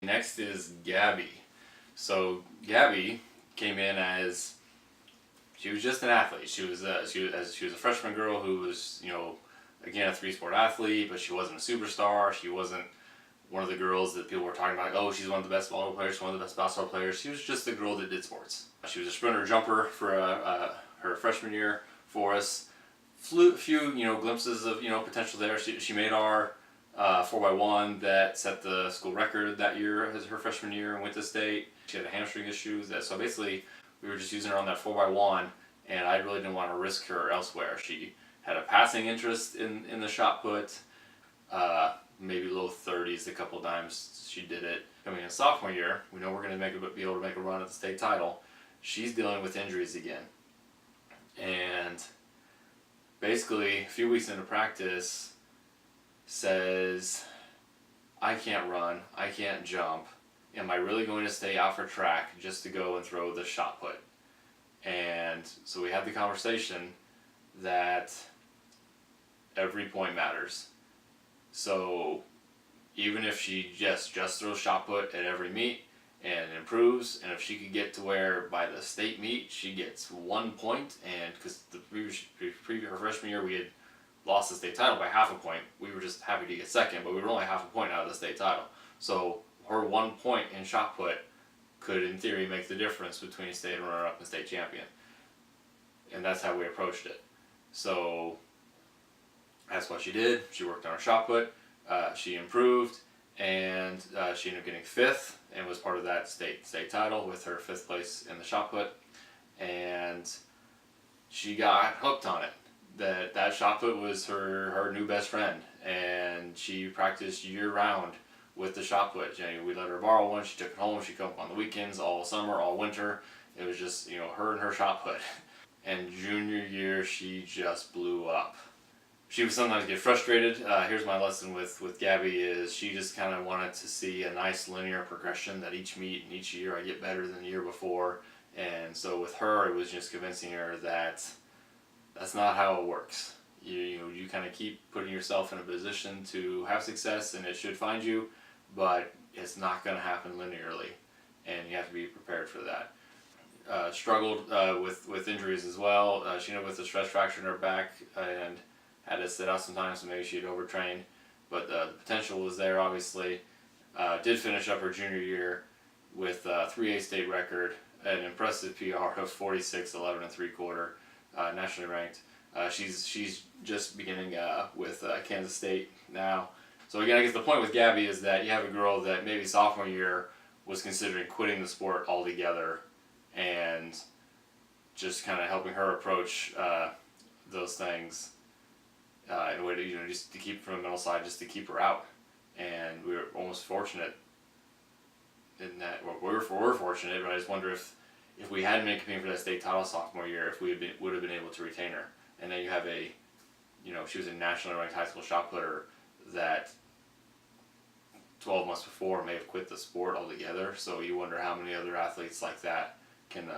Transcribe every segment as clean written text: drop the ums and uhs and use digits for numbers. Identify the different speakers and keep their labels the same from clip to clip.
Speaker 1: Next is Gabby. So Gabby came in as, she was just an athlete. She was a freshman girl who was, again, a 3-sport athlete, but she wasn't a superstar. She wasn't one of the girls that people were talking about, oh, she's one of the best volleyball players, she's one of the best basketball players. She was just a girl that did sports. She was a sprinter jumper for her freshman year for us. Flew a few, glimpses of, potential there. She made our 4x1 that set the school record that year as her freshman year and went to state. She had a hamstring issue, so basically we were just using her on that 4x1, and I really didn't want to risk her elsewhere. She had a passing interest in the shot put, maybe low 30s a couple times she did it. Coming in sophomore year, we know we're going to be able to make a run at the state title. She's dealing with injuries again, and basically a few weeks into practice says, I can't run, I can't jump, am I really going to stay out for track just to go and throw the shot put? And so we had the conversation that every point matters. So even if she just throws shot put at every meet and improves, and if she could get to where by the state meet she gets 1 point, and because her freshman year we had lost the state title by half a point, we were just happy to get second, but we were only half a point out of the state title. So her 1 point in shot put could, in theory, make the difference between state runner-up and state champion. And that's how we approached it. So that's what she did. She worked on her shot put. She improved, and she ended up getting 5th and was part of that state title with her 5th place in the shot put. And she got hooked on it. That shot put was her new best friend, and she practiced year-round with the shot put. We let her borrow one. She took it home. She'd come up on the weekends, all summer, all winter. It was just her and her shot put. And junior year, she just blew up. She would sometimes get frustrated. Here's my lesson with Gabby is she just kind of wanted to see a nice linear progression, that each meet and each year I get better than the year before. And so with her, it was just convincing her that that's not how it works. You kind of keep putting yourself in a position to have success, and it should find you, but it's not going to happen linearly, and you have to be prepared for that. Struggled with injuries as well. She ended up with a stress fracture in her back and had to sit out sometimes, so maybe she had overtrained, but the potential was there, obviously. Did finish up her junior year with a 3A state record, an impressive PR of 46-11 3/4, nationally ranked. She's just beginning with Kansas State now. So again, I guess the point with Gabby is that you have a girl that maybe sophomore year was considering quitting the sport altogether, and just kind of helping her approach those things in a way to just to keep from the mental side, just to keep her out. And we were almost fortunate in that. Well, we were fortunate, but I just wonder if we hadn't been competing for that state title sophomore year, if we would have been able to retain her. And then you have she was a nationally ranked high school shot putter that 12 months before may have quit the sport altogether. So you wonder how many other athletes like that can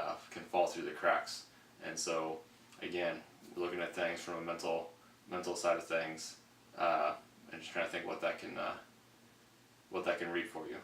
Speaker 1: fall through the cracks. And so again, looking at things from a mental side of things, and just trying to think what that can reap for you.